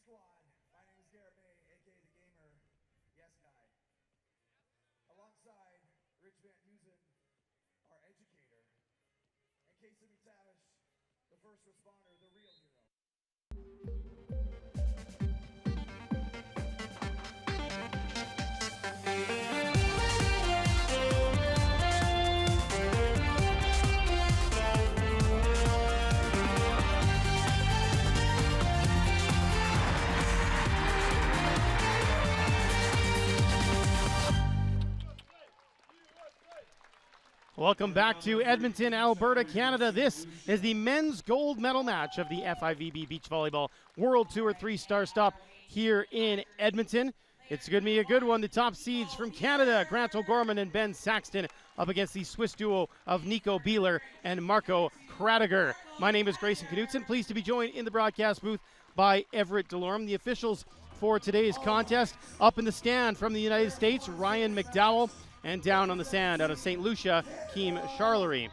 Squad. My name is Garrett May, aka the Gamer, Yes Guy. Alongside Rich Van Heusen, our educator, and Casey McTavish, the first responder, the real hero. Welcome back to Edmonton, Alberta, Canada. This is the men's gold medal match of the FIVB Beach Volleyball World Tour 3-star stop here in Edmonton. It's going to be a good one. The top seeds from Canada, Grant O'Gorman and Ben Saxton, up against the Swiss duo of Nico Beeler and Marco Krattiger. My name is Grayson Knutson. Pleased to be joined in the broadcast booth by Everett Delorme. The officials for today's contest: up in the stand from the United States, Ryan McDowell, and down on the sand out of St. Lucia, Keem Charlery.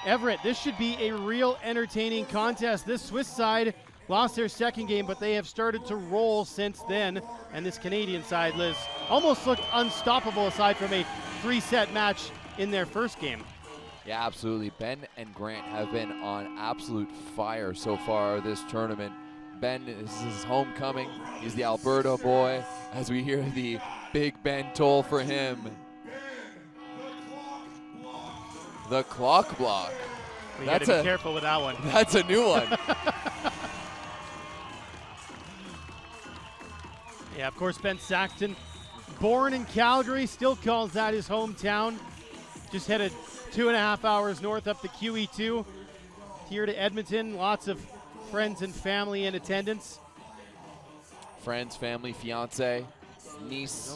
Everett, this should be a real entertaining contest. This Swiss side lost their second game, but they have started to roll since then. And this Canadian side, Liz, almost looked unstoppable aside from a 3-set match in their first game. Yeah, absolutely. Ben and Grant have been on absolute fire so far this tournament. Ben, this is his homecoming. He's the Alberta boy, as we hear the Big Ben toll for him. The clock block. We got to be careful with that one. That's a new one. Yeah, of course, Ben Saxton, born in Calgary, still calls that his hometown. Just headed 2.5 hours north up the QE2 here to Edmonton. Lots of friends and family in attendance. Friends, family, fiance, niece.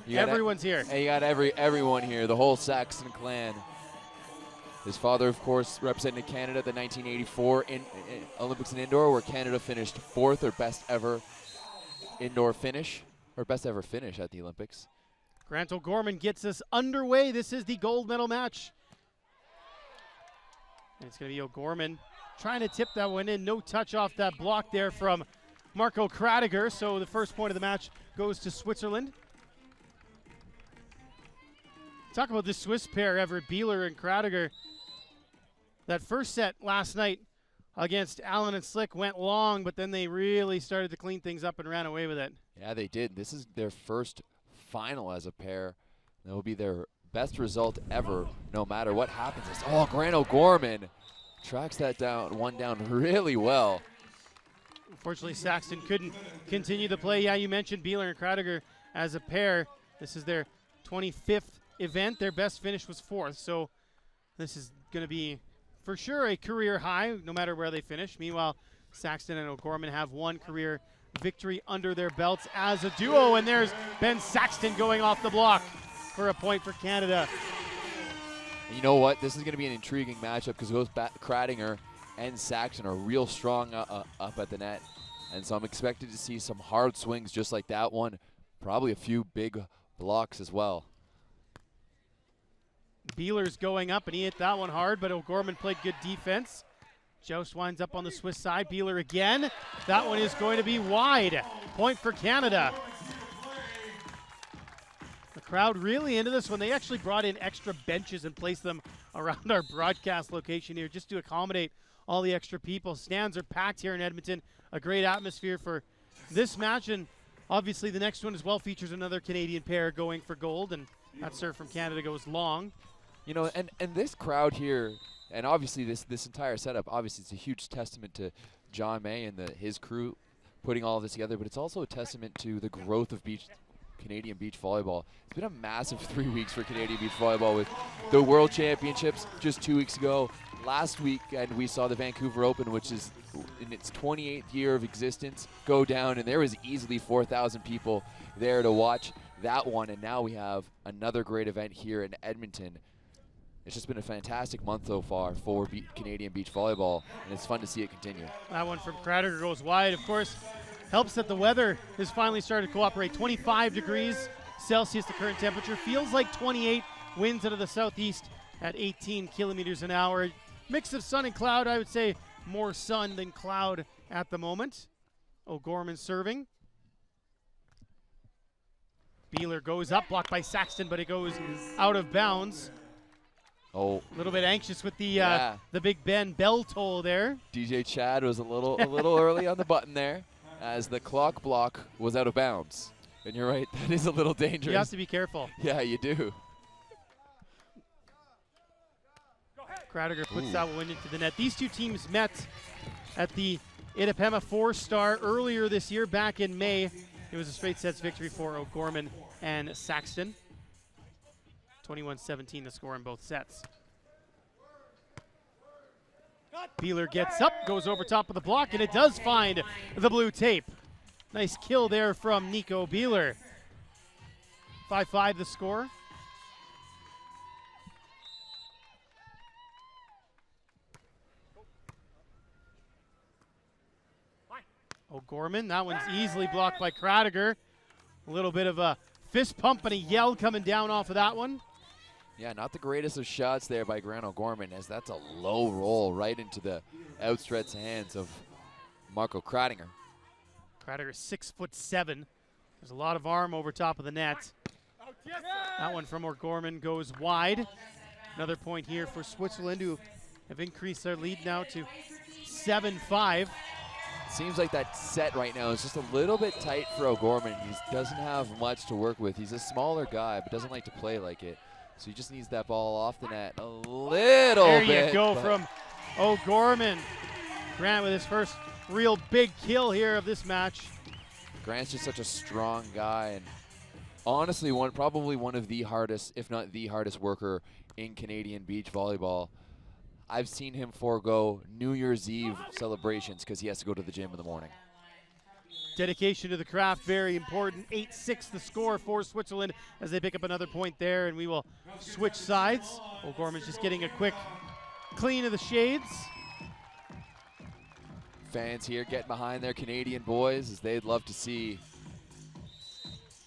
Everyone's here. And you got everyone here, the whole Saxton clan. His father, of course, represented Canada at the 1984 Olympics and Indoor, where Canada finished 4th, or best ever indoor finish, or best ever finish at the Olympics. Grant O'Gorman gets us underway. This is the gold medal match. And it's going to be O'Gorman trying to tip that one in. No touch off that block there from Marco Krattiger, so the first point of the match goes to Switzerland. Talk about this Swiss pair, Everett, Beeler and Krattiger. That first set last night against Allen and Slick went long, but then they really started to clean things up and ran away with it. Yeah, they did. This is their first final as a pair. That will be their best result ever, no matter what happens. Oh, Grant O'Gorman tracks that one down really well. Unfortunately, Saxton couldn't continue the play. Yeah, you mentioned Beeler and Krattiger as a pair. This is their 25th event. Their best finish was 4th, so this is going to be for sure a career high, no matter where they finish. Meanwhile, Saxton and O'Gorman have one career victory under their belts as a duo, and there's Ben Saxton going off the block for a point for Canada. And you know what? This is going to be an intriguing matchup because both Krattiger and Saxton are real strong up at the net. And so I'm expected to see some hard swings just like that one. Probably a few big blocks as well. Beeler's going up, and he hit that one hard, but O'Gorman played good defense. Joust winds up on the Swiss side. Beeler again. That one is going to be wide. Point for Canada. The crowd really into this one. They actually brought in extra benches and placed them around our broadcast location here just to accommodate all the extra people. Stands are packed here in Edmonton. A great atmosphere for this match, and obviously the next one as well features another Canadian pair going for gold, and that serve from Canada goes long. You know, and this crowd here, and obviously this entire setup, obviously it's a huge testament to John May and his crew putting all of this together, but it's also a testament to the growth of Canadian beach volleyball. It's been a massive 3 weeks for Canadian beach volleyball with the World Championships just 2 weeks ago. Last week, and we saw the Vancouver Open, which is in its 28th year of existence, go down, and there was easily 4,000 people there to watch that one, and now we have another great event here in Edmonton. It's just been a fantastic month so far for Canadian beach volleyball, and it's fun to see it continue. That one from Krattiger goes wide. Of course, helps that the weather has finally started to cooperate. 25 degrees Celsius, the current temperature. Feels like 28. Winds out of the southeast at 18 kilometers an hour. Mix of sun and cloud, I would say more sun than cloud at the moment. O'Gorman serving. Beeler goes up, blocked by Saxton, but it goes out of bounds. Oh, A little bit anxious with the Big Ben bell toll there. DJ Chad was a little early on the button there, as the clock block was out of bounds. And you're right, that is a little dangerous. You have to be careful. Yeah, you do. Krattiger puts that one into the net. These two teams met at the Itapema 4-star earlier this year, back in May. It was a straight sets victory for O'Gorman and Saxton. 21-17 the score in both sets. Beeler gets up, goes over top of the block, and it does find the blue tape. Nice kill there from Nico Beeler. 5-5 the score. O'Gorman, that one's easily blocked by Krattiger. A little bit of a fist pump and a yell coming down off of that one. Yeah, not the greatest of shots there by Grant O'Gorman, as that's a low roll right into the outstretched hands of Marco Krattiger. Krattiger 6'7". There's a lot of arm over top of the net. That one from O'Gorman goes wide. Another point here for Switzerland, who have increased their lead now to 7-5. Seems like that set right now is just a little bit tight for O'Gorman. He doesn't have much to work with. He's a smaller guy, but doesn't like to play like it. So he just needs that ball off the net a little bit. There you go from O'Gorman. Grant with his first real big kill here of this match. Grant's just such a strong guy, and honestly probably one of the hardest, if not the hardest worker in Canadian beach volleyball. I've seen him forego New Year's Eve celebrations because he has to go to the gym in the morning. Dedication to the craft, very important. 8-6 the score for Switzerland as they pick up another point there, and we will switch sides. O'Gorman's just getting a quick clean of the shades. Fans here getting behind their Canadian boys, as they'd love to see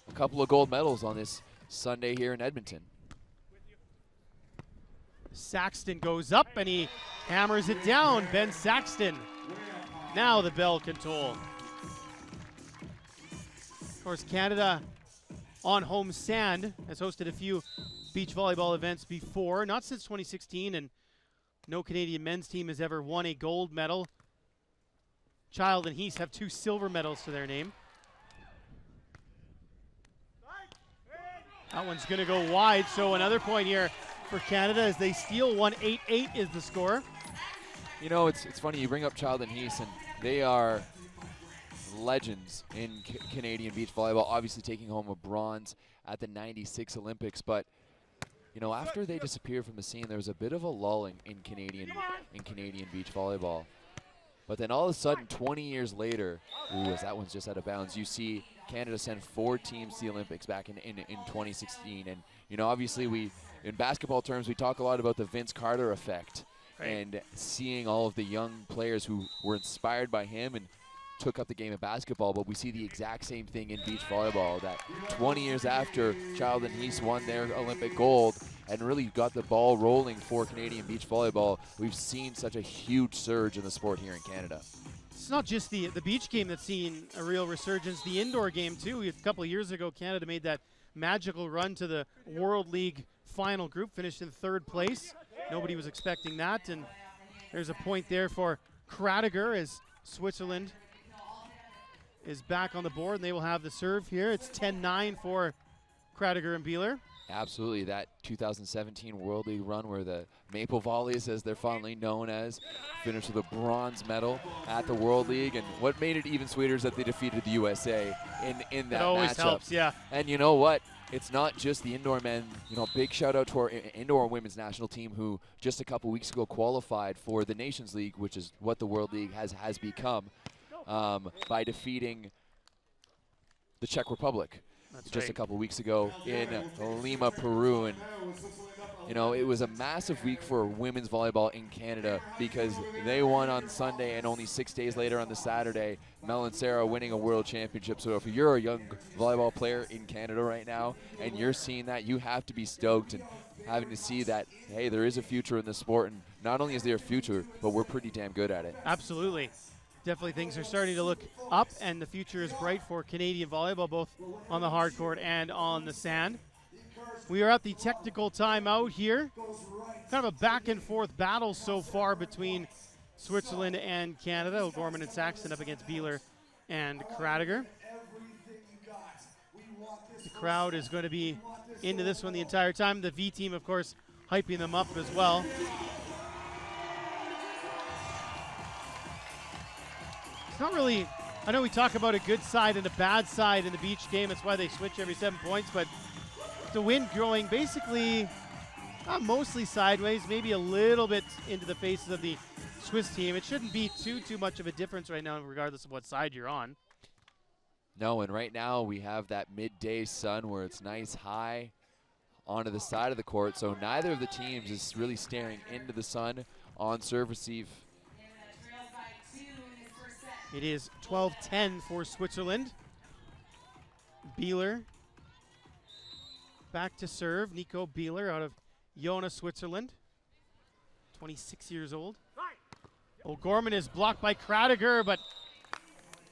a couple of gold medals on this Sunday here in Edmonton. Saxton goes up and he hammers it down. Ben Saxton. Now the bell can toll. Of course, Canada on home sand has hosted a few beach volleyball events before, not since 2016, and no Canadian men's team has ever won a gold medal. Child and Heath have 2 silver medals to their name. That one's going to go wide, so another point here for Canada as they steal one. 8-8 is the score. You know, it's funny you bring up Child and Heath, and they are legends in Canadian beach volleyball, obviously taking home a bronze at the 96 Olympics. But you know, after they disappeared from the scene, there was a bit of a lull in Canadian beach volleyball. But then all of a sudden, 20 years later, as that one's just out of bounds, you see Canada send 4 teams to the Olympics back in 2016. And you know, obviously in basketball terms, we talk a lot about the Vince Carter effect, and seeing all of the young players who were inspired by him and took up the game of basketball. But we see the exact same thing in beach volleyball, that 20 years after Child and Heath won their Olympic gold and really got the ball rolling for Canadian beach volleyball, we've seen such a huge surge in the sport here in Canada. It's not just the beach game that's seen a real resurgence, the indoor game too. A couple of years ago, Canada made that magical run to the World League final group, finished in 3rd place. Nobody was expecting that, and there's a point there for Krattiger as Switzerland is back on the board, and they will have the serve here. It's 10-9 for Krattiger and Beeler. Absolutely, that 2017 World League run where the Maple Volleys, as they're fondly known as, finished with a bronze medal at the World League. And what made it even sweeter is that they defeated the USA in that it always matchup. Helps, yeah. And you know what? It's not just the indoor men. You know, big shout out to our indoor women's national team, who just a couple weeks ago qualified for the Nations League, which is what the World League has become, by defeating the Czech Republic. That's just right. a couple weeks ago in Lima, Peru. And you know, it was a massive week for women's volleyball in Canada, because they won on Sunday, and only 6 days later on the Saturday, Mel and Sarah winning a world championship. So if you're a young volleyball player in Canada right now and you're seeing that, you have to be stoked. And having to see that, hey, there is a future in this sport, and not only is there a future, but we're pretty damn good at it. Absolutely. Definitely things are starting to look up, and the future is bright for Canadian volleyball, both on the hard court and on the sand. We are at the technical timeout here. Kind of a back and forth battle so far between Switzerland and Canada. O'Gorman and Saxton up against Beeler and Krattiger. The crowd is going to be into this one the entire time. The V team, of course, hyping them up as well. It's not really, I know we talk about a good side and a bad side in the beach game. That's why they switch every 7 points, but the wind growing basically mostly sideways, maybe a little bit into the faces of the Swiss team. It shouldn't be too much of a difference right now, regardless of what side you're on. No, and right now we have that midday sun where it's nice high onto the side of the court, so neither of the teams is really staring into the sun on serve receive. It is 12-10 for Switzerland. Beeler back to serve. Nico Beeler out of Jona, Switzerland. 26 years old. O'Gorman is blocked by Krattiger, but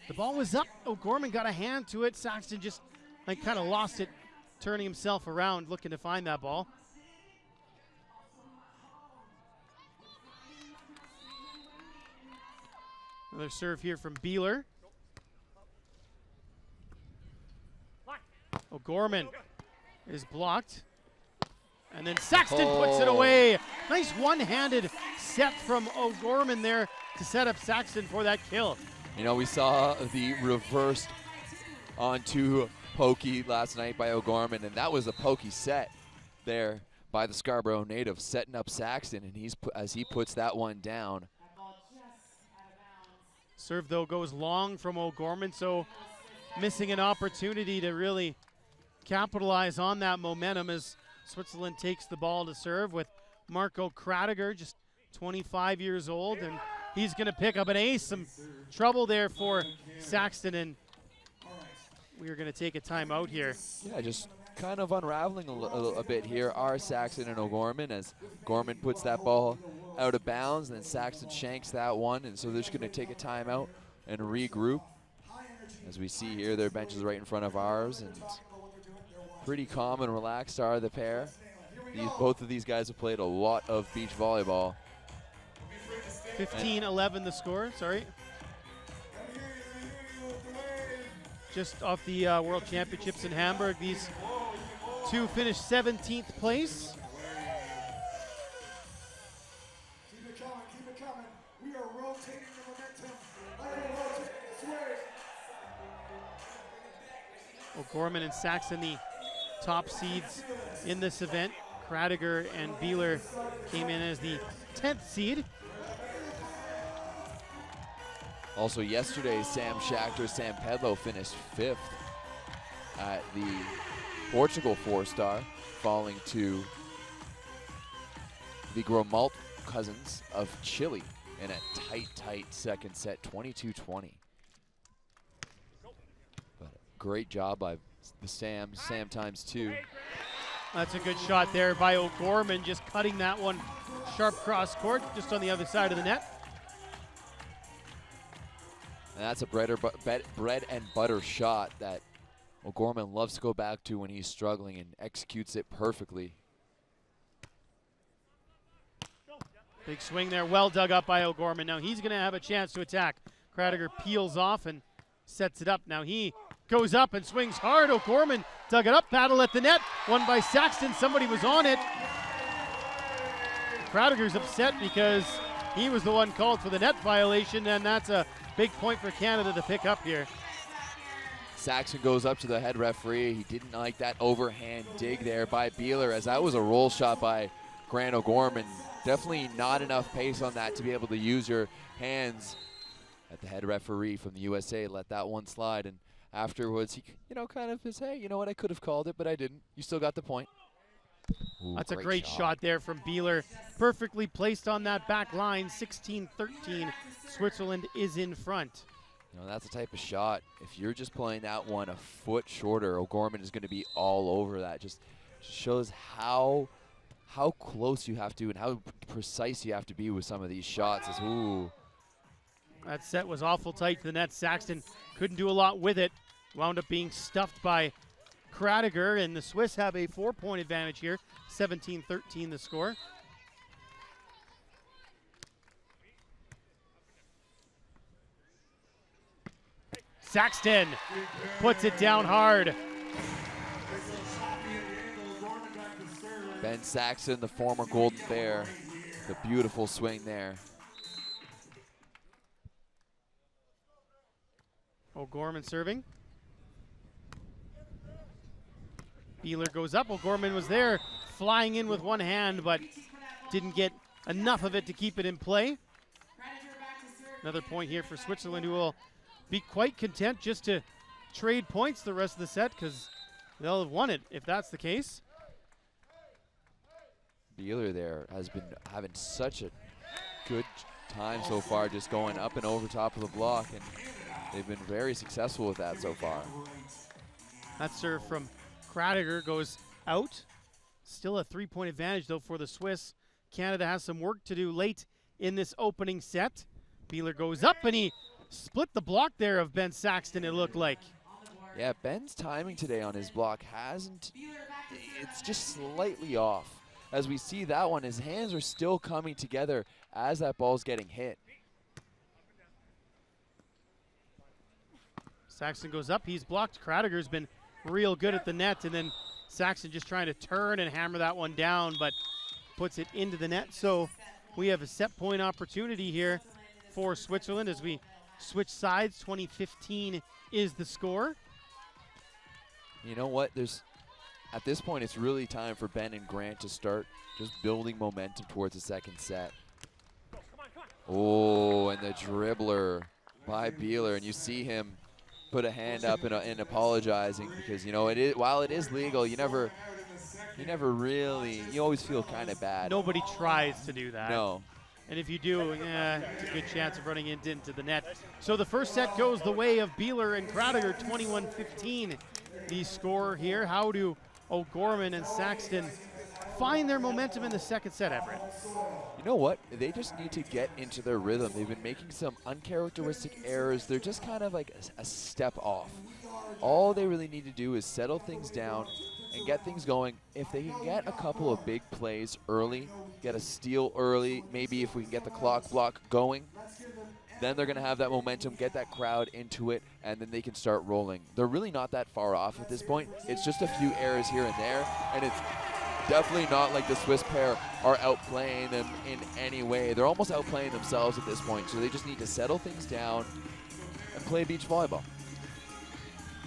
the ball was up. O'Gorman got a hand to it. Saxton just kind of lost it, turning himself around, looking to find that ball. Another serve here from Beeler. O'Gorman is blocked. And then Saxton puts it away. Nice one-handed set from O'Gorman there to set up Saxton for that kill. You know, we saw the reversed onto pokey last night by O'Gorman, and that was a pokey set there by the Scarborough native, setting up Saxton, and as he puts that one down. Serve, though, goes long from O'Gorman, so missing an opportunity to really capitalize on that momentum as Switzerland takes the ball to serve with Marco Krattiger, just 25 years old, and he's going to pick up an ace. Some trouble there for Saxton, and we are going to take a timeout here. Yeah, just kind of unraveling a bit here are Saxton and O'Gorman as Gorman puts that ball out of bounds, and then Saxton shanks that one, and so they're just going to take a timeout and regroup. As we see here, their bench is right in front of ours, and pretty calm and relaxed are the pair. Both of these guys have played a lot of beach volleyball. 15-11 the score, sorry. Just off the World Championships in Hamburg, these two finished 17th place. Keep it coming, keep it coming. We are rotating the momentum. Like a rotate, sway. O'Gorman and Saxton, the top seeds in this event. Krattiger and Beeler came in as the 10th seed. Also yesterday, Sam Schachter, Sam Pedlow finished 5th at the Portugal 4-star, falling to the Gromalt cousins of Chile in a tight second set, 22-20. But great job by the Sam times 2. That's a good shot there by O'Gorman, just cutting that one sharp cross court, just on the other side of the net. And that's a bread and butter shot that O'Gorman loves to go back to when he's struggling and executes it perfectly. Big swing there, well dug up by O'Gorman. Now he's going to have a chance to attack. Krattiger peels off and sets it up. Now he goes up and swings hard. O'Gorman dug it up, battle at the net, won by Saxton. Somebody was on it. Krattiger's upset because he was the one called for the net violation, and that's a big point for Canada to pick up here. Saxton goes up to the head referee. He didn't like that overhand dig there by Beeler, as that was a roll shot by Grant O'Gorman. Definitely not enough pace on that to be able to use your hands. At the head referee from the USA let that one slide, and afterwards he kind of says, hey, you know what, I could have called it, but I didn't. You still got the point. Ooh, that's a great shot there from Beeler. Perfectly placed on that back line. 16-13. Switzerland is in front. That's the type of shot. If you're just playing that one a foot shorter, O'Gorman is going to be all over that. Just shows how how close you have to and how precise you have to be with some of these shots. Ooh. That set was awful tight to the net. Saxton couldn't do a lot with it. Wound up being stuffed by Krattiger, and the Swiss have a 4-point advantage here. 17-13 the score. Saxton puts it down hard. Ben Saxton, the former Golden Bear. The beautiful swing there. O'Gorman serving. Beeler goes up. O'Gorman was there, flying in with one hand, but didn't get enough of it to keep it in play. Another point here for Switzerland, who will be quite content just to trade points the rest of the set, because they'll have won it if that's the case. Beeler there has been having such a good time so far, just going up and over top of the block, and they've been very successful with that so far. That serve from Krattiger goes out. Still a 3-point advantage, though, for the Swiss. Canada has some work to do late in this opening set. Beeler goes up, and he split the block there of Ben Saxton, it looked like. Yeah, Ben's timing today on his block it's just slightly off. As we see that one, his hands are still coming together as that ball's getting hit. Saxton goes up, he's blocked. Krattiger's been real good at the net, and then Saxton just trying to turn and hammer that one down, but puts it into the net. So we have a set point opportunity here for Switzerland as we switch sides. 20-15 is the score. You know what? At this point, it's really time for Ben and Grant to start just building momentum towards the second set. Oh, and the dribbler by Beeler, and you see him put a hand up and apologizing, because, you know, while it is legal, you always feel kind of bad. Nobody tries to do that. No. And if you do, it's a good chance of running it into the net. So the first set goes the way of Beeler and Krattiger, 21-15. The score here. How do O'Gorman and Saxton find their momentum in the second set, Everett? You know what? They just need to get into their rhythm. They've been making some uncharacteristic errors. They're just kind of like a step off. All they really need to do is settle things down and get things going. If they can get a couple of big plays early, get a steal early, maybe if we can get the clock block going, then they're going to have that momentum, get that crowd into it, and then they can start rolling. They're really not that far off at this point. It's just a few errors here and there, and it's definitely not like the Swiss pair are outplaying them in any way. They're almost outplaying themselves at this point, so they just need to settle things down and play beach volleyball.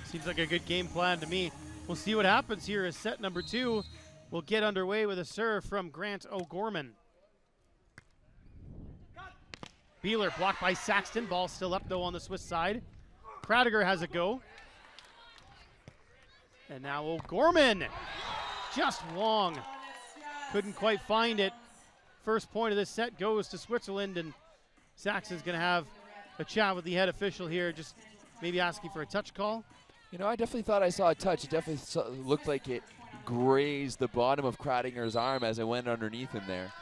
Seems like a good game plan to me. We'll see what happens here as set number 2 will get underway with a serve from Grant O'Gorman. Beeler blocked by Saxton. Ball still up, though, on the Swiss side. Krattiger has a go. And now O'Gorman. Just long. Couldn't quite find it. First point of this set goes to Switzerland, and Saxton's going to have a chat with the head official here, just maybe asking for a touch call. You know, I definitely thought I saw a touch. It definitely looked like it grazed the bottom of Krattinger's arm as it went underneath him there.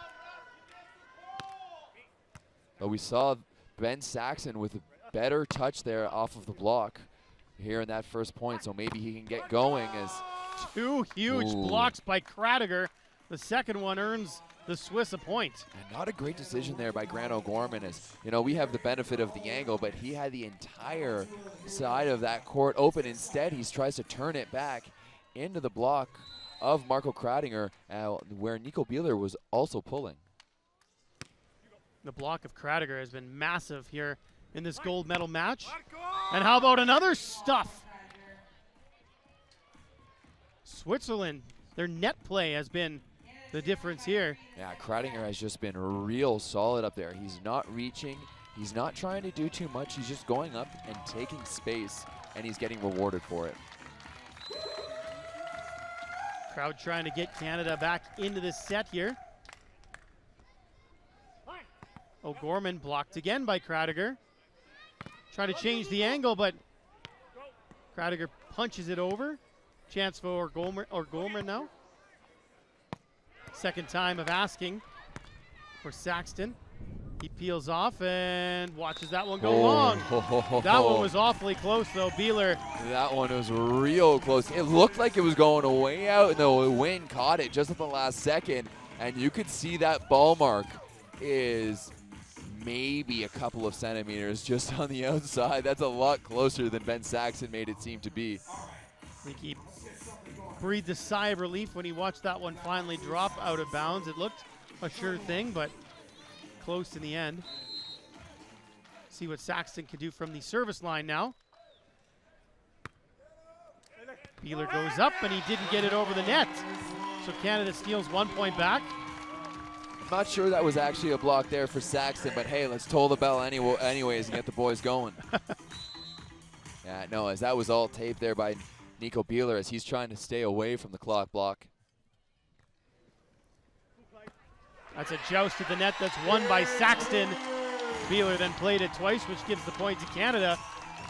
But we saw Ben Saxton with a better touch there off of the block here in that first point, so maybe he can get going as... 2 huge blocks by Krattiger. The second one earns the Swiss a point. And not a great decision there by Grant O'Gorman, as, you know, we have the benefit of the angle, but he had the entire side of that court open. Instead, he tries to turn it back into the block of Marco Krattiger, where Nico Beeler was also pulling. The block of Krattiger has been massive here in this gold medal match. And how about another stuff? Switzerland, their net play has been the difference here. Yeah, Krattiger has just been real solid up there. He's not reaching. He's not trying to do too much. He's just going up and taking space, and he's getting rewarded for it. Crowd trying to get Canada back into this set here. O'Gorman blocked again by Krattiger. Trying to change the angle, but Krattiger punches it over. Chance for O'Gorman now. Second time of asking for Saxton. He peels off and watches that one go long. That one was awfully close though, Beeler. That one was real close. It looked like it was going way out, and the wind caught it just at the last second. And you could see that ball mark is maybe a couple of centimeters just on the outside. That's a lot closer than Ben Saxton made it seem to be. I think he breathed a sigh of relief when he watched that one finally drop out of bounds. It looked a sure thing, but close in the end. See what Saxton can do from the service line now. Beeler goes up, and he didn't get it over the net. So Canada steals 1 point back. I'm not sure that was actually a block there for Saxton, but hey, let's toll the bell anyways and get the boys going. Yeah, no, as that was all taped there by Nico Beeler as he's trying to stay away from the clock block. That's a joust at the net that's won by Saxton. Beeler then played it twice, which gives the point to Canada.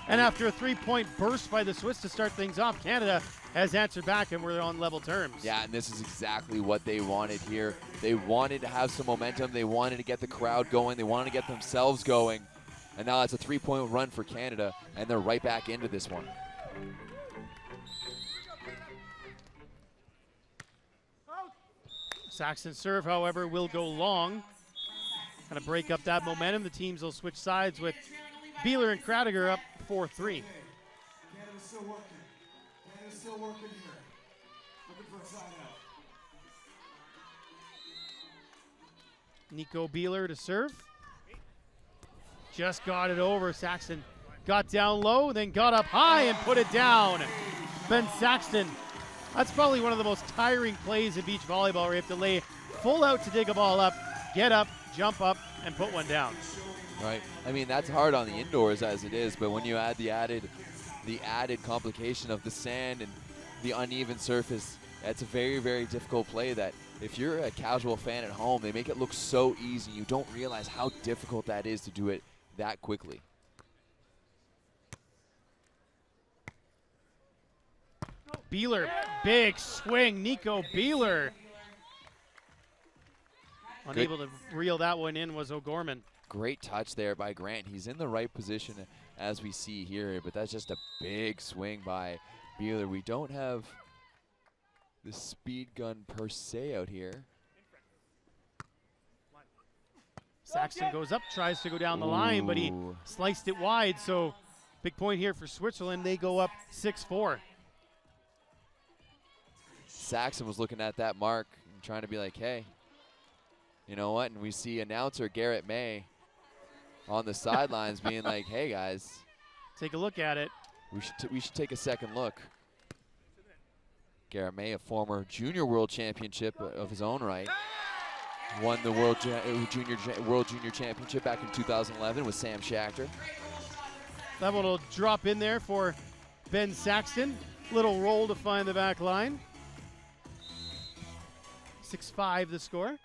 And after a 3-point burst by the Swiss to start things off, Canada has answered back, and we're on level terms. Yeah, and this is exactly what they wanted here. They wanted to have some momentum. They wanted to get the crowd going. They wanted to get themselves going. And now it's a 3-point run for Canada, and they're right back into this one. Saxton's serve, however, will go long. Kind of break up that momentum. The teams will switch sides with Beeler and Krattiger up 4-3. Canada's still working. Canada's still working here. Looking for a side out. Nico Beeler to serve. Just got it over. Saxton got down low, then got up high and put it down. Ben Saxton. That's probably one of the most tiring plays in beach volleyball where you have to lay full out to dig a ball up, get up, jump up, and put one down. Right. I mean, that's hard on the indoors as it is, but when you add the added complication of the sand and the uneven surface, that's a very, very difficult play that if you're a casual fan at home, they make it look so easy. You don't realize how difficult that is to do it that quickly. Beeler, big swing. Nico Beeler. Unable to reel that one in was O'Gorman. Great touch there by Grant. He's in the right position as we see here, but that's just a big swing by Beeler. We don't have the speed gun per se out here. Saxton goes up, tries to go down the line, but he sliced it wide, so big point here for Switzerland. They go up 6-4. Saxton was looking at that mark and trying to be like, hey, you know what? And we see announcer Garrett May on the sidelines being like, hey, guys. Take a look at it. We should take a second look. Garrett May, a former junior world championship of his own right. Won the World Junior Championship back in 2011 with Sam Schachter. That one will drop in there for Ben Saxton. Little roll to find the back line. 6-5 the score.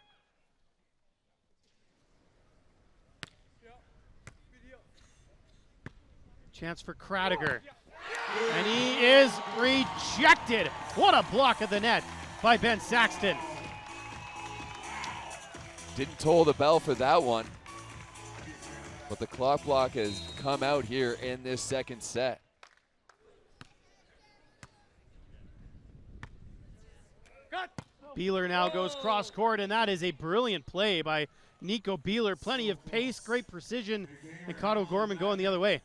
Chance for Krattiger. And he is rejected. What a block of the net by Ben Saxton. Didn't toll the bell for that one. But the clock block has come out here in this second set. Beeler now goes cross court, and that is a brilliant play by Nico Beeler. Plenty of pace, great precision, and caught O'Gorman going the other way.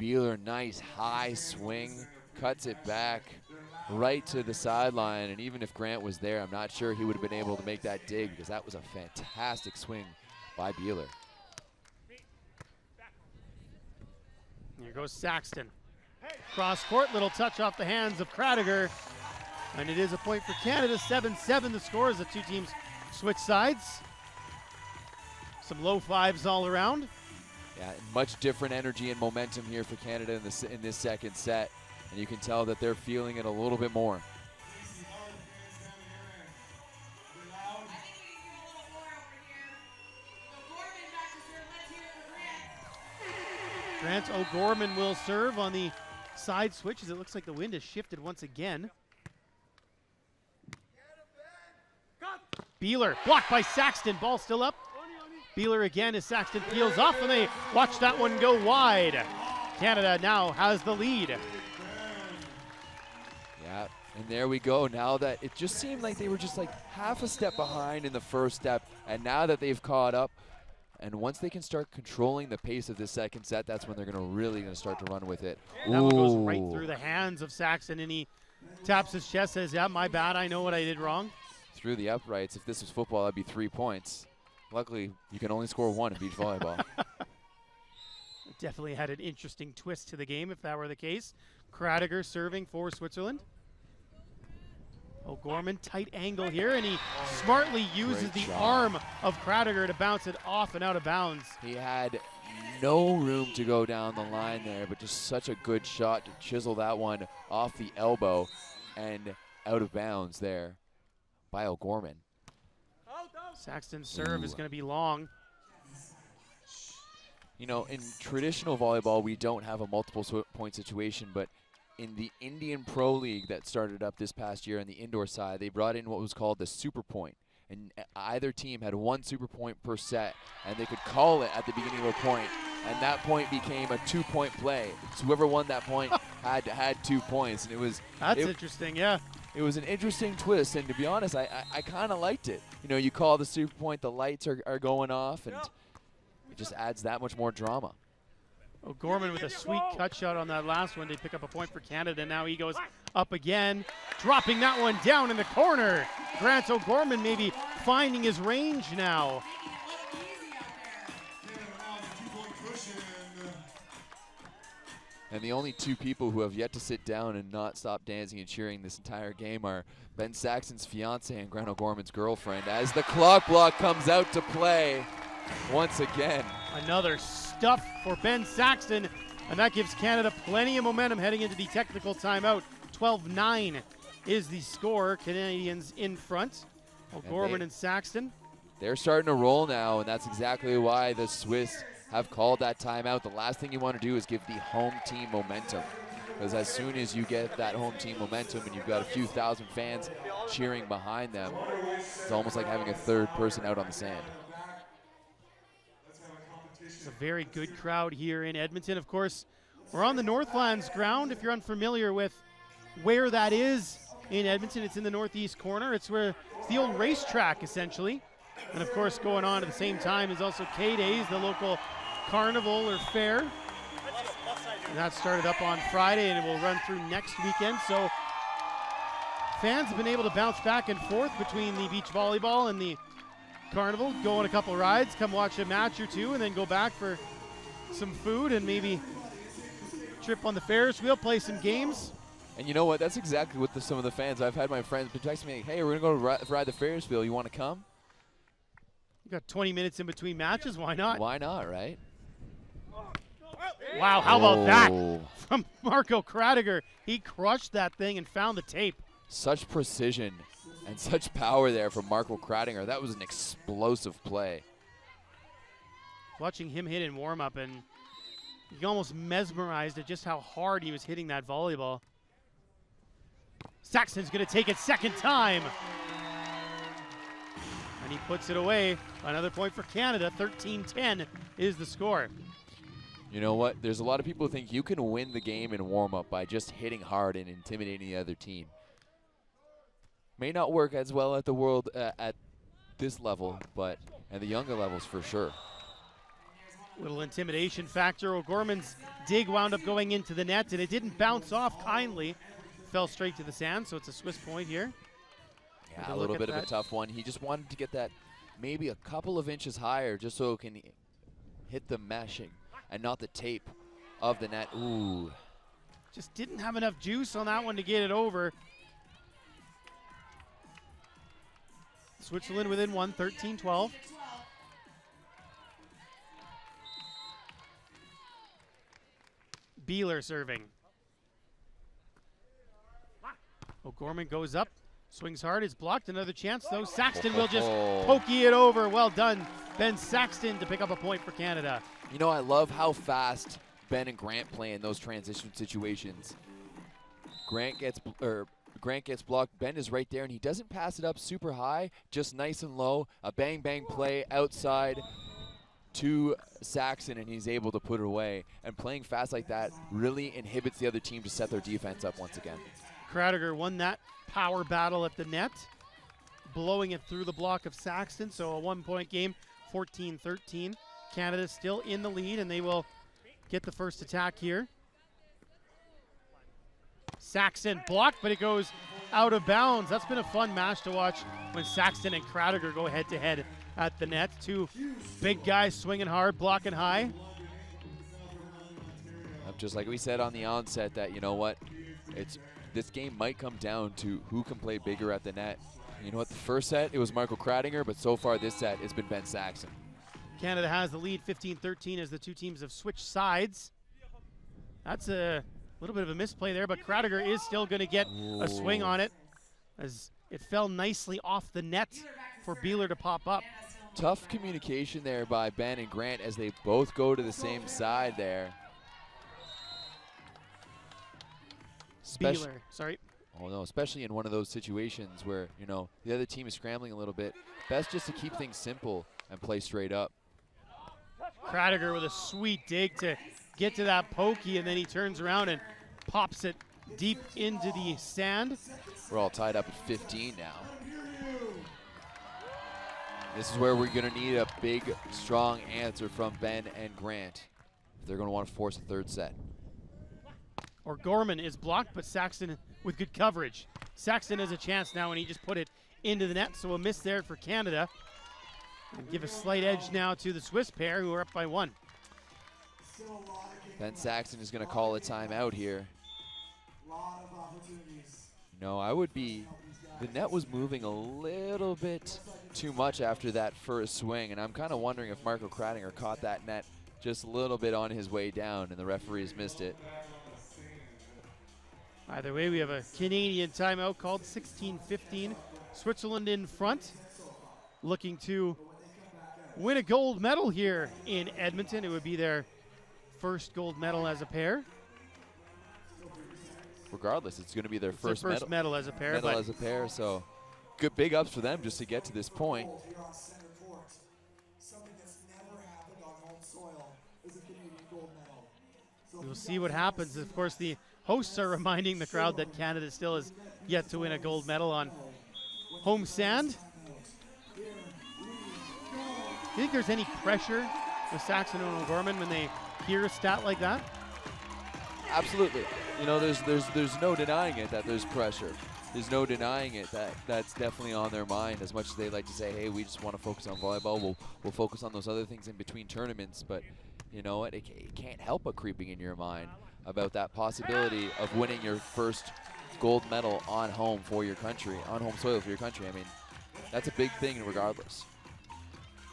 Beeler, nice high swing, cuts it back right to the sideline, and even if Grant was there, I'm not sure he would have been able to make that dig because that was a fantastic swing by Beeler. Here goes Saxton. Cross court, little touch off the hands of Krattiger. And it is a point for Canada, 7-7 the score as the two teams switch sides. Some low fives all around. Yeah, much different energy and momentum here for Canada in this second set. And you can tell that they're feeling it a little bit more. Grant O'Gorman will serve on the side switch as it looks like the wind has shifted once again. Beeler blocked by Saxton. Ball still up. Beeler again as Saxton peels off, and they watch that one go wide. Canada now has the lead. Yeah, and there we go. Now that it just seemed like they were just like half a step behind in the first step, and now that they've caught up, and once they can start controlling the pace of this second set, that's when they're really gonna start to run with it. That one goes right through the hands of Saxton, and he taps his chest, says, yeah, my bad, I know what I did wrong. Through the uprights. If this was football, that'd be 3 points. Luckily, you can only score 1 in beach volleyball. Definitely had an interesting twist to the game if that were the case. Krattiger serving for Switzerland. O'Gorman, tight angle here, and he smartly uses the arm of Krattiger to bounce it off and out of bounds. He had no room to go down the line there, but just such a good shot to chisel that one off the elbow and out of bounds there by O'Gorman. Saxton's serve is going to be long. You know, in traditional volleyball, we don't have a multiple point situation, but in the Indian Pro League that started up this past year on the indoor side, they brought in what was called the super point. And either team had 1 super point per set, and they could call it at the beginning of a point, and that point became a 2-point play. So whoever won that point had 2 points, and it was interesting, yeah. It was an interesting twist, and to be honest, I kind of liked it. You know, you call the super point, the lights are going off, and it just adds that much more drama. O'Gorman with a sweet cut shot on that last one. They pick up a point for Canada. Now he goes up again, dropping that one down in the corner. Grant O'Gorman maybe finding his range now. And the only 2 people who have yet to sit down and not stop dancing and cheering this entire game are Ben Saxton's fiance and Grant O'Gorman's girlfriend, as the clock block comes out to play once again. Another stuff for Ben Saxton, and that gives Canada plenty of momentum heading into the technical timeout. 12-9 is the score. Canadians in front. O'Gorman and Saxton. They're starting to roll now, and that's exactly why the Swiss have called that timeout. The last thing you want to do is give the home team momentum, because as soon as you get that home team momentum and you've got a few thousand fans cheering behind them, it's almost like having a third person out on the sand. It's a very good crowd here in Edmonton. Of course, we're on the Northlands ground. If you're unfamiliar with where that is in Edmonton, it's in the northeast corner. It's the old racetrack, essentially. And of course, going on at the same time is also K-Days, the local carnival or fair. And that started up on Friday, and it will run through next weekend. So fans have been able to bounce back and forth between the beach volleyball and the carnival, go on a couple rides, come watch a match or two, and then go back for some food and maybe trip on the Ferris wheel, play some games. And you know what? That's exactly what some of the fans, I've had my friends been texting me, hey, we're going to go ride the Ferris wheel. You want to come? You got 20 minutes in between matches. Why not? Why not, right? Wow, how about that from Marco Krattiger? He crushed that thing and found the tape. Such precision and such power there from Marco Krattiger. That was an explosive play. Watching him hit in warm-up, and you almost mesmerized at just how hard he was hitting that volleyball. Saxton's going to take it second time. And he puts it away. Another point for Canada. 13-10 is the score. You know what? There's a lot of people who think you can win the game in warm-up by just hitting hard and intimidating the other team. May not work as well at the world at this level, but at the younger levels for sure. Little intimidation factor. O'Gorman's dig wound up going into the net, and it didn't bounce off kindly. Fell straight to the sand, so it's a Swiss point here. Yeah, a little bit of a tough one. He just wanted to get that maybe a couple of inches higher just so it can hit the meshing and not the tape of the net. Ooh. Just didn't have enough juice on that one to get it over. Switzerland within one, 13-12. Beeler serving. O'Gorman goes up, swings hard, is blocked. Another chance though. Saxton will just pokey it over. Well done, Ben Saxton, to pick up a point for Canada. You know, I love how fast Ben and Grant play in those transition situations. Grant gets blocked. Ben is right there, and he doesn't pass it up super high, just nice and low. A bang-bang play outside to Saxton, and he's able to put it away. And playing fast like that really inhibits the other team to set their defense up once again. Krattiger won that power battle at the net, blowing it through the block of Saxton. So a 1-point game, 14-13. Canada still in the lead, and they will get the first attack here. Saxton blocked, but it goes out of bounds. That's been a fun match to watch when Saxton and Krattiger go head-to-head at the net. Two big guys swinging hard, blocking high. Just like we said on the onset that, you know what, this game might come down to who can play bigger at the net. You know what, the first set, it was Michael Krattiger, but so far this set, it's been Ben Saxton. Canada has the lead 15-13 as the two teams have switched sides. That's a little bit of a misplay there, but Krattiger is still going to get a swing on it as it fell nicely off the net for Beeler to pop up. Tough communication there by Ben and Grant as they both go to the same side there. Beeler, sorry. Oh no, especially in one of those situations where, you know, the other team is scrambling a little bit. Best just to keep things simple and play straight up. Krattiger with a sweet dig to get to that pokey, and then he turns around and pops it deep into the sand. We're all tied up at 15 now. This is where we're going to need a big, strong answer from Ben and Grant if they're going to want to force a third set. O'Gorman is blocked, but Saxton with good coverage. Saxton has a chance now, and he just put it into the net, so a miss there for Canada. And give a slight edge now to the Swiss pair, who are up by 1. Ben Saxton is going to call a timeout here. No, I would be. The net was moving a little bit too much after that first swing, and I'm kind of wondering if Marco Krattiger caught that net just a little bit on his way down, and the referees missed it. Either way, we have a Canadian timeout called, 16-15. Switzerland in front, looking to win a gold medal here in Edmonton. It would be their first gold medal as a pair. Regardless, it's going to be their first medal as a pair. So good big ups for them just to get to this point. We'll see what happens. Of course, the hosts are reminding the crowd that Canada still has yet to win a gold medal on home sand. Do you think there's any pressure with Saxton and O'Gorman when they hear a stat like that? Absolutely. You know, there's no denying it that there's pressure. There's no denying it that that's definitely on their mind. As much as they like to say, hey, we just want to focus on volleyball, we'll focus on those other things in between tournaments. But you know what? It can't help but creeping in your mind about that possibility of winning your first gold medal on home for your country, on home soil for your country. I mean, that's a big thing regardless.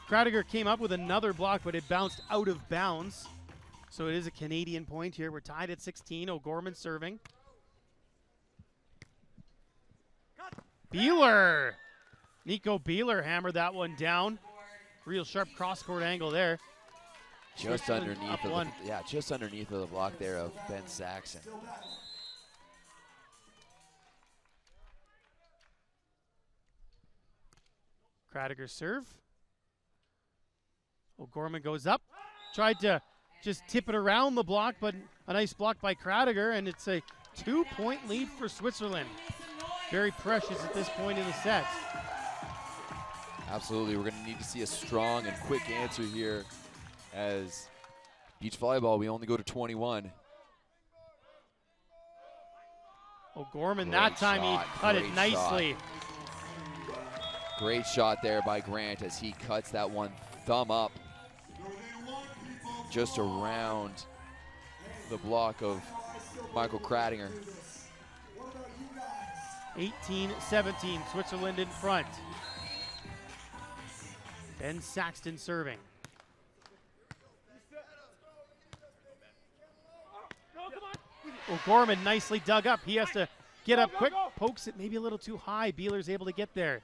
Krattiger came up with another block, but it bounced out of bounds. So it is a Canadian point here. We're tied at 16. O'Gorman serving. Beeler. Nico Beeler hammered that one down. Real sharp cross-court angle there. Just underneath of the block there of Ben Saxton. Krattiger serve. O'Gorman goes up. Tried to just tip it around the block, but a nice block by Krattiger, and it's a 2-point lead for Switzerland. Very precious at this point in the set. Absolutely, we're going to need to see a strong and quick answer here as beach volleyball, we only go to 21. O'Gorman, that time he cut it nicely. Great shot there by Grant as he cuts that one thumb up just around the block of Michael Krattiger. 18-17, Switzerland in front. Ben Saxton serving. O'Gorman nicely dug up. He has to get up quick, pokes it maybe a little too high. Beeler's able to get there.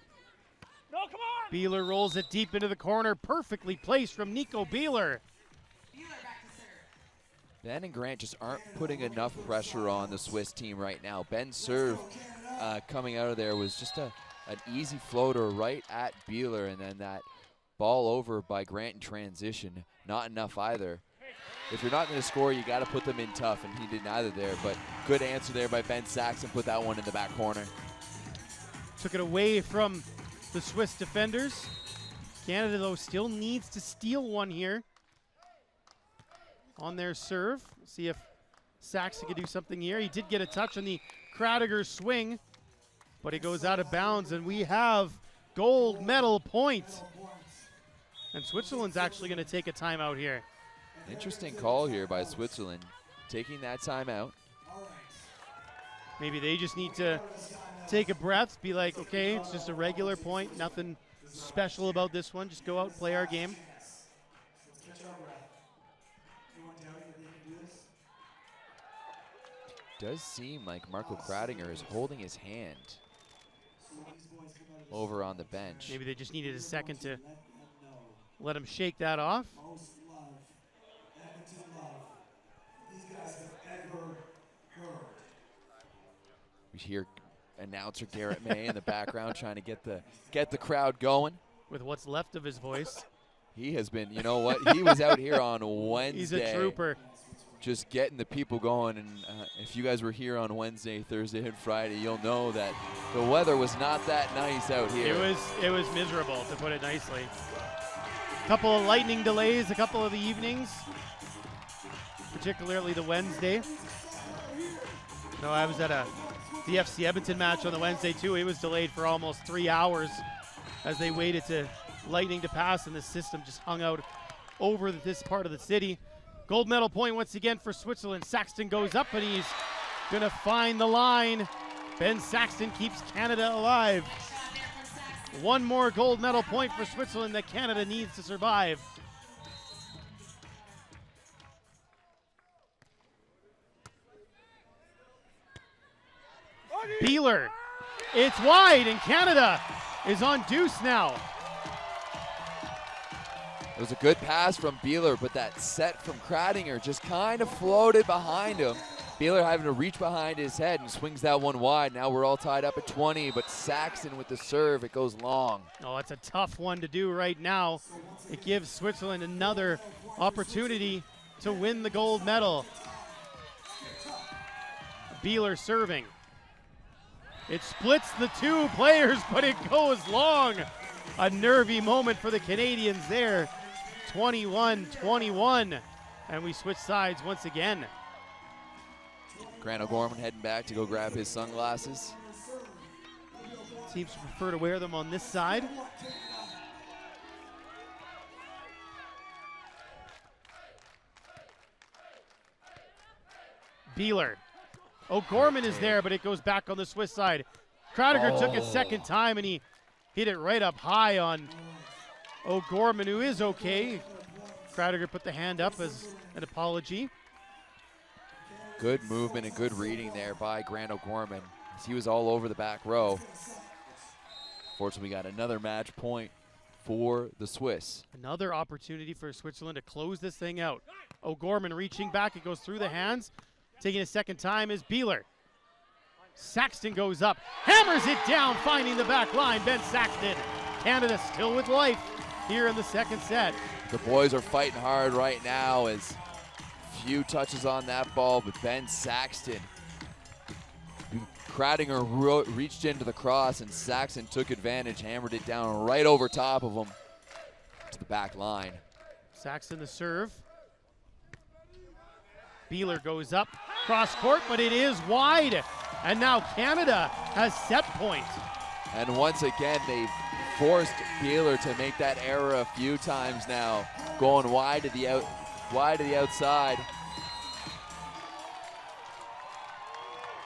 Beeler rolls it deep into the corner, perfectly placed from Nico Beeler. Ben and Grant just aren't putting enough pressure on the Swiss team right now. Ben's serve coming out of there was just an easy floater right at Beeler, and then that ball over by Grant in transition. Not enough either. If you're not going to score, you got to put them in tough, and he did neither there. But good answer there by Ben Saxton. Put that one in the back corner. Took it away from the Swiss defenders. Canada, though, still needs to steal one here on their serve. See if Saxton can do something here. He did get a touch on the Krattiger swing, but it goes out of bounds, and we have gold medal point. And Switzerland's actually going to take a timeout here. Interesting call here by Switzerland, taking that timeout. Maybe they just need to take a breath, be like, okay, it's just a regular point, nothing special about this one. Just go out and play our game. Does seem like Marco Krattiger is holding his hand over on the bench. Maybe they just needed a second to let him shake that off. We hear announcer Garrett May in the background trying to get the crowd going. With what's left of his voice. He has been, you know what? He was out here on Wednesday. He's a trooper. Just getting the people going. And if you guys were here on Wednesday, Thursday, and Friday, you'll know that the weather was not that nice out here. It was miserable, to put it nicely. A couple of lightning delays, a couple of the evenings, particularly the Wednesday. No, I was at the FC Edmonton match on the Wednesday too. It was delayed for almost 3 hours as they waited to lightning to pass, and the system just hung out over this part of the city. Gold medal point once again for Switzerland. Saxton goes up, and he's gonna find the line. Ben Saxton keeps Canada alive. One more gold medal point for Switzerland that Canada needs to survive. Beeler, it's wide, and Canada is on deuce now. It was a good pass from Beeler, but that set from Krattiger just kind of floated behind him. Beeler having to reach behind his head and swings that one wide. Now we're all tied up at 20, but Saxton with the serve, it goes long. Oh, it's a tough one to do right now. It gives Switzerland another opportunity to win the gold medal. Beeler serving. It splits the two players, but it goes long. A nervy moment for the Canadians there. 21-21, and we switch sides once again. Grant O'Gorman heading back to go grab his sunglasses. Seems to prefer to wear them on this side. Beeler. O'Gorman is there, but it goes back on the Swiss side. Krattiger took it second time, and he hit it right up high on O'Gorman, who is okay. Krattiger put the hand up as an apology. Good movement and good reading there by Grant O'Gorman, as he was all over the back row. Fortunately, we got another match point for the Swiss. Another opportunity for Switzerland to close this thing out. O'Gorman reaching back, it goes through the hands. Taking a second time is Beeler. Saxton goes up, hammers it down, finding the back line. Ben Saxton. Canada still with life here in the second set. The boys are fighting hard right now, as few touches on that ball, but Ben Saxton. Krattiger reached into the cross, and Saxton took advantage, hammered it down right over top of him to the back line. Saxton the serve. Beeler goes up, cross court, but it is wide. And now Canada has set point. And once again, they've forced Beeler to make that error a few times now, going wide to the outside.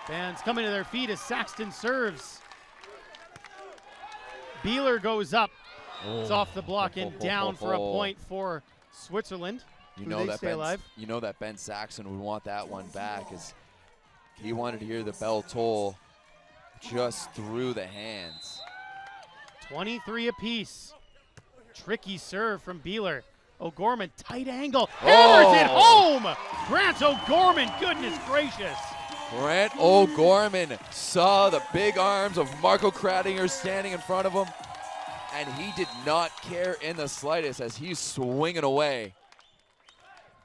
Fans coming to their feet as Saxton serves. Beeler goes up. It's off the block and down for a point for Switzerland. You know that Ben Saxton would want that one back, as he wanted to hear the bell toll just through the hands. 23 apiece. Tricky serve from Beeler. O'Gorman, tight angle, hammers it home! Grant O'Gorman, goodness gracious. Grant O'Gorman saw the big arms of Marco Krattiger standing in front of him, and he did not care in the slightest as he's swinging away.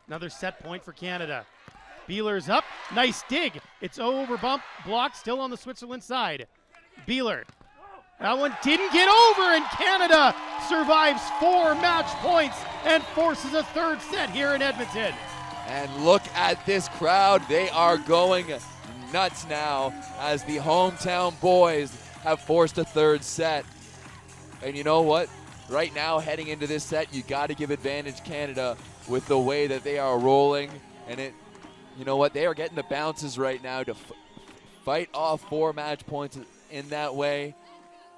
Another set point for Canada. Beeler's up. Nice dig. It's over bump. Block still on the Switzerland side. Beeler. That one didn't get over, and Canada survives 4 match points and forces a third set here in Edmonton. And look at this crowd. They are going nuts now as the hometown boys have forced a third set. And you know what? Right now, heading into this set, you got to give advantage Canada with the way that they are rolling. And you know what? They are getting the bounces right now to fight off 4 match points in that way.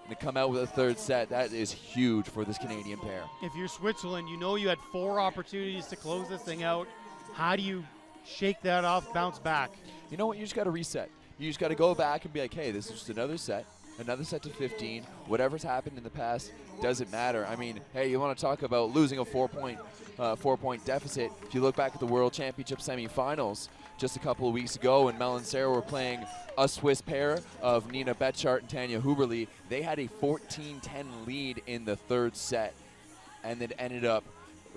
And to come out with a third set, that is huge for this Canadian pair. If you're Switzerland, you know you had 4 opportunities to close this thing out. How do you shake that off, bounce back? You know what? You just got to reset. You just got to go back and be like, hey, this is just another set to 15. Whatever's happened in the past doesn't matter. I mean, hey, you want to talk about losing a 4-point deficit. If you look back at the World Championship semifinals just a couple of weeks ago when Mel and Sarah were playing a Swiss pair of Nina Betchart and Tanya Huberly, they had a 14-10 lead in the third set and then ended up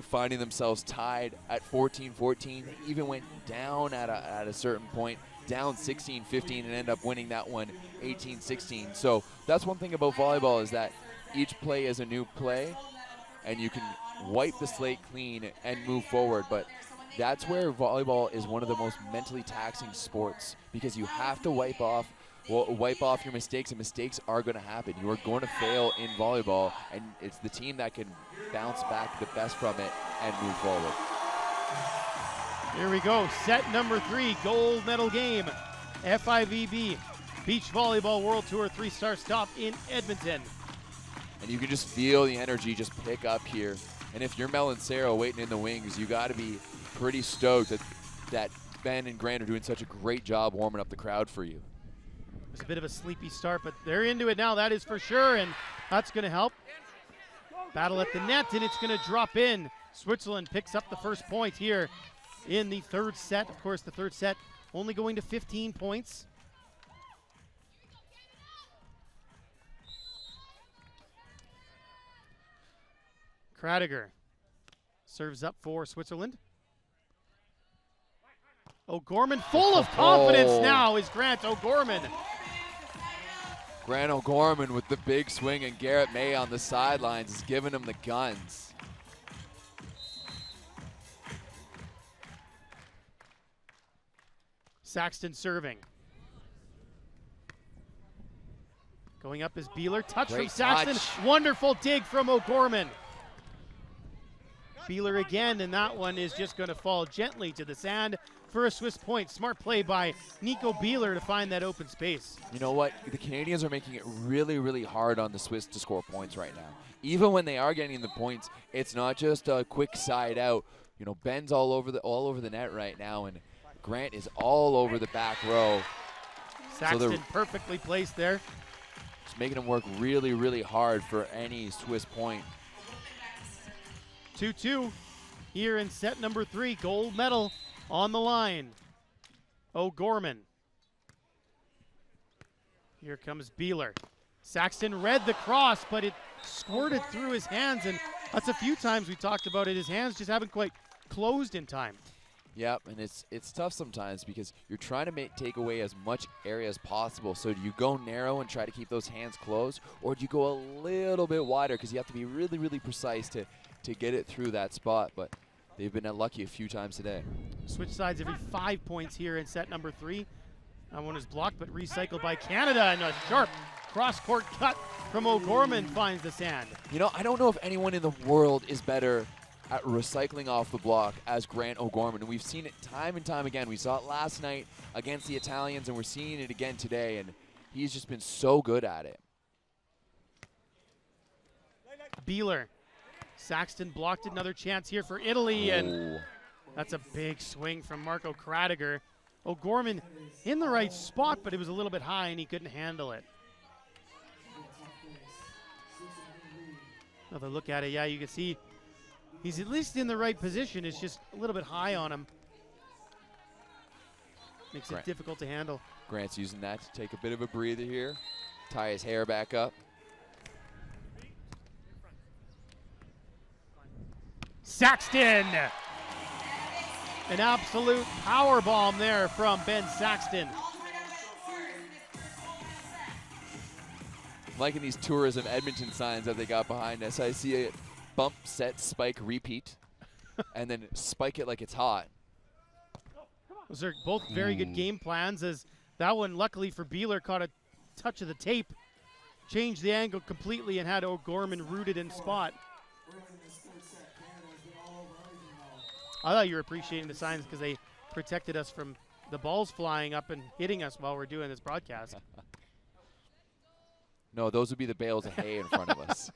finding themselves tied at 14-14. They even went down at a certain point, down 16-15, and end up winning that one 18-16. So that's one thing about volleyball, is that each play is a new play, and you can wipe the slate clean and move forward. But that's where volleyball is one of the most mentally taxing sports, because you have to wipe off your mistakes, and mistakes are going to happen. You are going to fail in volleyball, and it's the team that can bounce back the best from it and move forward. Here we go, set number 3, gold medal game. FIVB Beach Volleyball World Tour 3-star stop in Edmonton. And you can just feel the energy just pick up here. And if you're Mel and Sarah waiting in the wings, you got to be pretty stoked that Ben and Grant are doing such a great job warming up the crowd for you. It was a bit of a sleepy start, but they're into it now, that is for sure, and that's going to help. Battle at the net, and it's going to drop in. Switzerland picks up the first point here in the third set. Of course, the third set only going to 15 points. Krattiger serves up for Switzerland. O'Gorman full of confidence now is Grant O'Gorman. Grant O'Gorman with the big swing, and Garrett May on the sidelines is giving him the guns. Saxton serving. Going up is Beeler. Touch Great from Saxton. touch. Wonderful dig from O'Gorman. Beeler again, and that one is just going to fall gently to the sand for a Swiss point. Smart play by Nico Beeler to find that open space. You know what? The Canadians are making it really, really hard on the Swiss to score points right now. Even when they are getting the points, it's not just a quick side out. You know, Ben's all over the net right now, and Grant is all over the back row. Saxton perfectly placed there. It's making them work really, really hard for any Swiss point. 2-2 here in set number 3. Gold medal on the line. O'Gorman. Here comes Beeler. Saxton read the cross, but it squirted through his hands, and that's a few times we talked about it. His hands just haven't quite closed in time. Yep, and it's tough sometimes because you're trying to take away as much area as possible. So do you go narrow and try to keep those hands closed, or do you go a little bit wider because you have to be really, really precise to get it through that spot? But they've been unlucky a few times today. Switch sides every 5 points here in set number 3. That one is blocked but recycled by Canada, and a sharp cross-court cut from O'Gorman finds the sand. You know, I don't know if anyone in the world is better at recycling off the block as Grant O'Gorman, and we've seen it time and time again. We saw it last night against the Italians, and we're seeing it again today, and he's just been so good at it. Beeler. Saxton blocked another chance here for Italy, and that's a big swing from Marco Krattiger. O'Gorman in the right spot, but it was a little bit high and he couldn't handle it. Another look at it, yeah, you can see he's at least in the right position. It's just a little bit high on him. Makes it difficult to handle. Grant's using that to take a bit of a breather here, tie his hair back up. Saxton! An absolute power bomb there from Ben Saxton. I'm liking these Tourism Edmonton signs that they got behind us. I see it bump, set, spike, repeat, and then spike it like it's hot. Those are both very good game plans, as that one, luckily for Beeler, caught a touch of the tape, changed the angle completely, and had O'Gorman rooted in spot. I thought you were appreciating the signs because they protected us from the balls flying up and hitting us while we're doing this broadcast. No, those would be the bales of hay in front of us.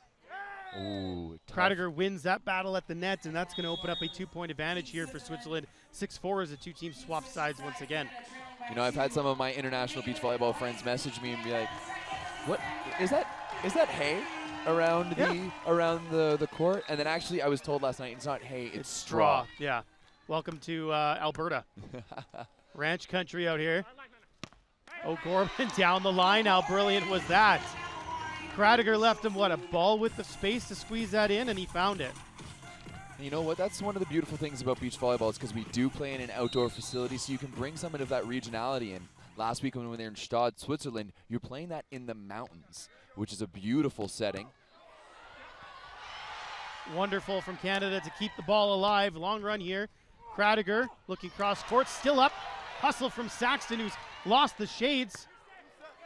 Ooh, Krattiger wins that battle at the net, and that's going to open up a 2-point advantage here for Switzerland. 6-4 as the two teams swap sides once again. You know, I've had some of my international beach volleyball friends message me and be like, "What is that? Is that hay around the court?" And then actually, I was told last night it's not hay, it's straw. Yeah. Welcome to Alberta. Ranch country out here. O'Gorman down the line. How brilliant was that? Krattiger left him, a ball with the space to squeeze that in, and he found it. And you know what? That's one of the beautiful things about beach volleyball is because we do play in an outdoor facility, so you can bring some of that regionality in. Last week when we were in Stade, Switzerland, you're playing that in the mountains, which is a beautiful setting. Wonderful from Canada to keep the ball alive. Long run here. Krattiger looking cross court, still up. Hustle from Saxton, who's lost the shades.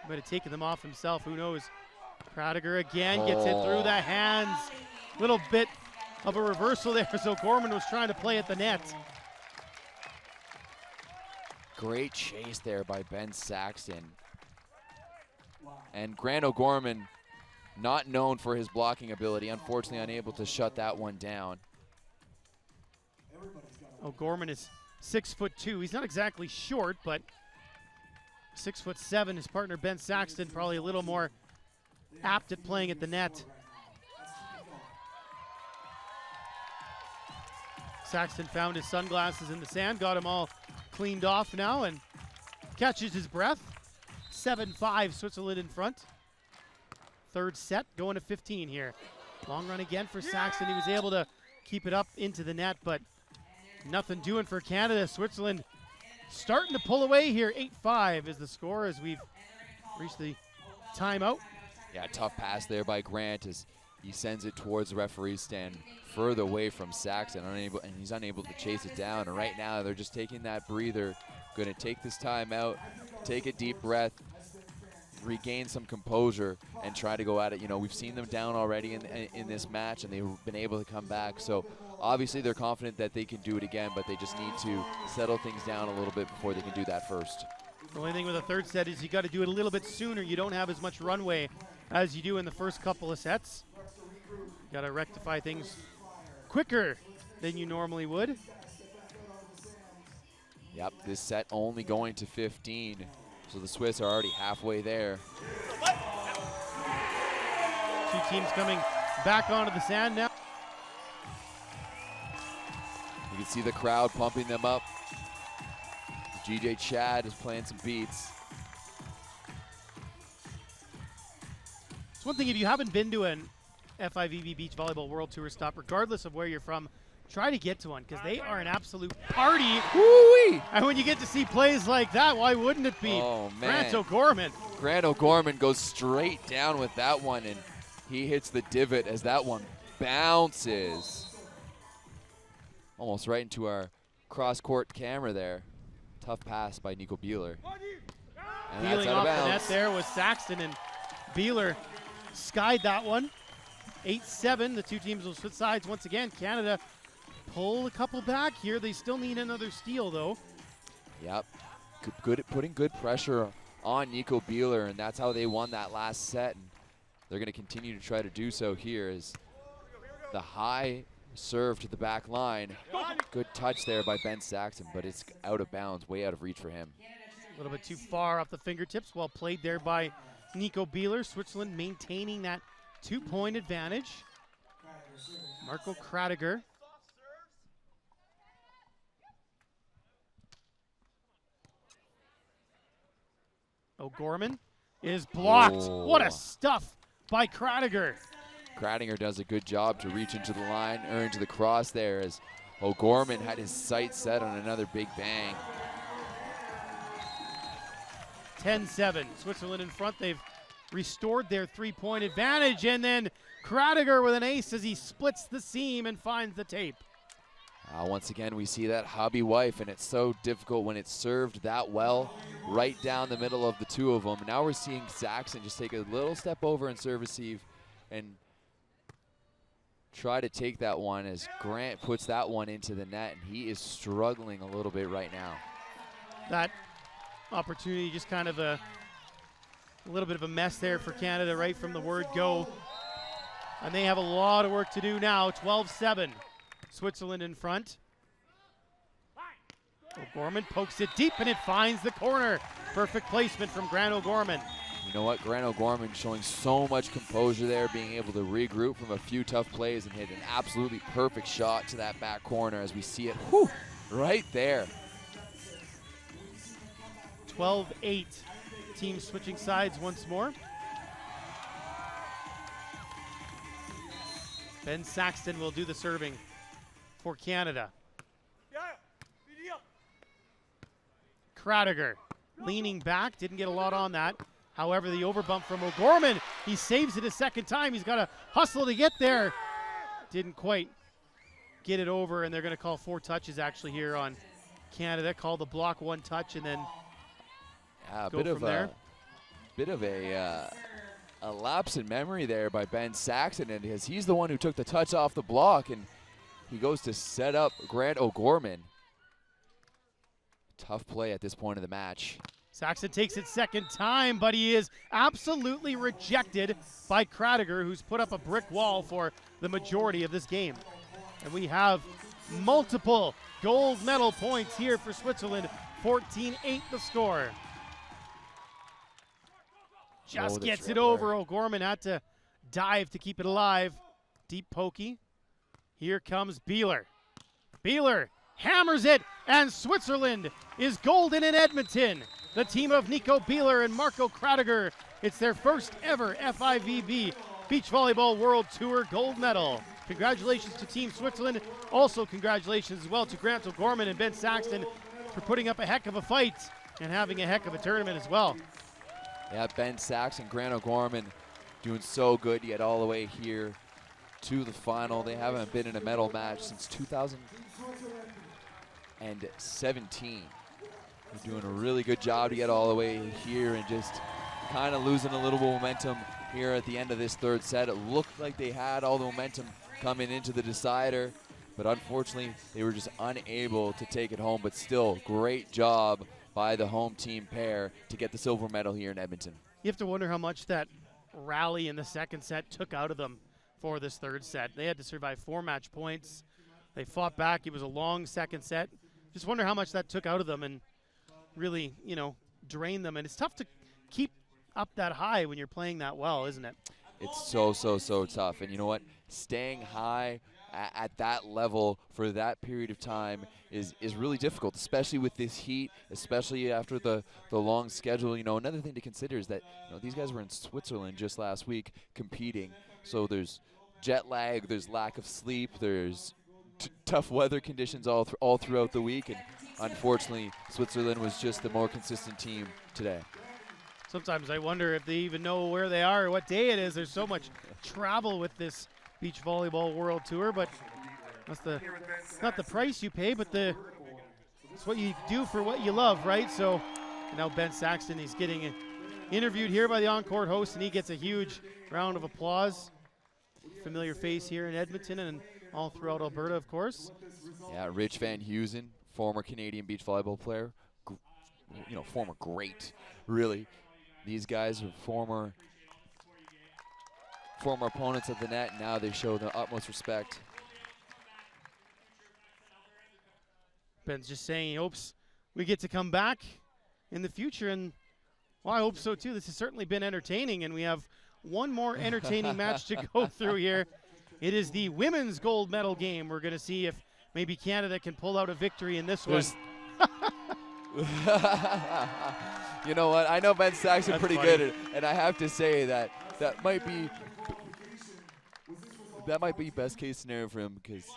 Might have taken them off himself, who knows. Krattiger again gets it through the hands. Little bit of a reversal there, so O'Gorman was trying to play at the net. Great chase there by Ben Saxton. And Grant O'Gorman, not known for his blocking ability, unfortunately unable to shut that one down. O'Gorman is 6'2". He's not exactly short, but 6'7". His partner Ben Saxton probably a little more apt at playing at the net. Saxton found his sunglasses in the sand, got them all cleaned off now, and catches his breath. 7-5, Switzerland in front. Third set, going to 15 here. Long run again for Saxton. He was able to keep it up into the net, but nothing doing for Canada. Switzerland starting to pull away here. 8-5 is the score as we've reached the timeout. Yeah, tough pass there by Grant as he sends it towards the referee's stand further away from Saxton, and he's unable to chase it down. And right now they're just taking that breather, going to take this time out, take a deep breath, regain some composure, and try to go at it. You know, we've seen them down already in this match, and they've been able to come back. So obviously they're confident that they can do it again, but they just need to settle things down a little bit before they can do that first. The only thing with a third set is you got to do it a little bit sooner. You don't have as much runway as you do in the first couple of sets. Got to rectify things quicker than you normally would. Yep, this set only going to 15, so the Swiss are already halfway there. Two teams coming back onto the sand now. You can see the crowd pumping them up. GJ Chad is playing some beats. It's one thing, if you haven't been to an FIVB Beach Volleyball World Tour stop, regardless of where you're from, try to get to one because they are an absolute party. Woo-wee! And when you get to see plays like that, why wouldn't it be? Oh, man. Grant O'Gorman. Grant O'Gorman goes straight down with that one, and he hits the divot as that one bounces. Almost right into our cross-court camera there. Tough pass by Nico Beeler. And that's Peeling out off of the net bounds. there was Saxton, and Beeler skied that one. 8-7, the two teams will switch sides once again. Canada pull a couple back here. They still need another steal, though. Yep, good at putting good pressure on Nico Beeler, and that's how they won that last set. And they're going to continue to try to do so here as the high serve to the back line. Good touch there by Ben Saxton, but it's out of bounds, way out of reach for him. A little bit too far off the fingertips. Well played there by Nico Beeler. Switzerland maintaining that 2-point advantage. Marco Krattiger. O'Gorman is blocked. Oh. What a stuff by Krattiger. Krattiger does a good job to reach into the line, or into the cross there, as O'Gorman had his sights set on another big bang. 10-7. Switzerland in front. They've restored their three-point advantage, and then Krattiger with an ace as he splits the seam and finds the tape. Once again, we see that hubby wife, and it's so difficult when it's served that well right down the middle of the two of them. Now we're seeing Saxton just take a little step over and serve receive and try to take that one as Grant puts that one into the net, and he is struggling a little bit right now. That opportunity just kind of a little bit of a mess there for Canada right from the word go. And they have a lot of work to do now. 12-7. Switzerland in front. O'Gorman pokes it deep and it finds the corner. Perfect placement from Grant O'Gorman. You know what? Grant O'Gorman showing so much composure there, being able to regroup from a few tough plays and hit an absolutely perfect shot to that back corner as we see it right there. 12-8. Team switching sides once more. Ben Saxton will do the serving for Canada. Krattiger leaning back, didn't get a lot on that. However, the overbump from O'Gorman, he saves it a second time. He's got to hustle to get there. Didn't quite get it over, and they're going to call 4 touches actually here on Canada. Call the block 1 touch and then go from there. Bit of a lapse in memory there by Ben Saxton, and he's the one who took the touch off the block, and he goes to set up Grant O'Gorman. Tough play at this point of the match. Saxton takes it second time, but he is absolutely rejected by Krattiger, who's put up a brick wall for the majority of this game. And we have multiple gold medal points here for Switzerland. 14-8 the score. Just gets it over. O'Gorman had to dive to keep it alive. Deep pokey. Here comes Beeler. Beeler hammers it, and Switzerland is golden in Edmonton. The team of Nico Beeler and Marco Krattiger. It's their first ever FIVB Beach Volleyball World Tour gold medal. Congratulations to Team Switzerland. Also congratulations as well to Grant O'Gorman and Ben Saxton for putting up a heck of a fight and having a heck of a tournament as well. Yeah, Ben Saxton, Grant O'Gorman doing so good to get all the way here to the final. They haven't been in a medal match since 2017. They're doing a really good job to get all the way here and just kind of losing a little momentum here at the end of this third set. It looked like they had all the momentum coming into the decider, but unfortunately they were just unable to take it home. But still, great job by the home team pair to get the silver medal here in Edmonton. You have to wonder how much that rally in the second set took out of them for this third set. They had to survive 4 match points. They fought back. It was a long second set. Just wonder how much that took out of them and really, you know, drain them. And it's tough to keep up that high when you're playing that well, isn't it? It's so tough. And you know what? Staying high at that level for that period of time is really difficult, especially with this heat, especially after the long schedule. You know, another thing to consider is that, you know, these guys were in Switzerland just last week competing. So there's jet lag, there's lack of sleep, there's tough weather conditions all throughout the week, and unfortunately Switzerland was just the more consistent team today. Sometimes I wonder if they even know where they are or what day it is. There's so much travel with this Beach Volleyball World Tour, but that's not the price you pay, but it's what you do for what you love, right? So now Ben Saxton, he's getting interviewed here by the on-court host, and he gets a huge round of applause. Familiar face here in Edmonton and all throughout Alberta, of course. Yeah, Rich Van Heusen, former Canadian beach volleyball player, you know, former great, really. These guys are former opponents of the net, and now they show the utmost respect. Ben's just saying he hopes we get to come back in the future, and well, I hope so too. This has certainly been entertaining, and we have one more entertaining match to go through here. It is the women's gold medal game. We're going to see if maybe Canada can pull out a victory in this one. You know what? I know Ben Saxton That's pretty funny. good, and I have to say that might be best case scenario for him because.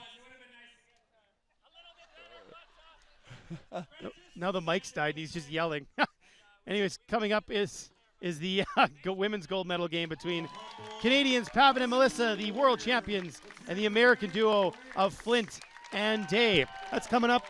Now the mic's died and he's just yelling. Anyways, coming up is the women's gold medal game between Canadians Pavan and Melissa, the world champions, and the American duo of Flint and Dave. That's coming up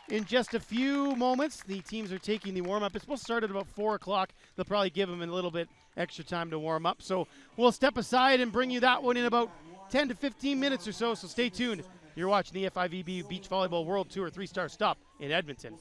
in just a few moments. The teams are taking the warm-up. It's supposed to start at about 4 o'clock. They'll probably give them a little bit extra time to warm up. So we'll step aside and bring you that one in about 10 to 15 minutes or so. So stay tuned. You're watching the FIVB Beach Volleyball World Tour 3-star stop in Edmonton.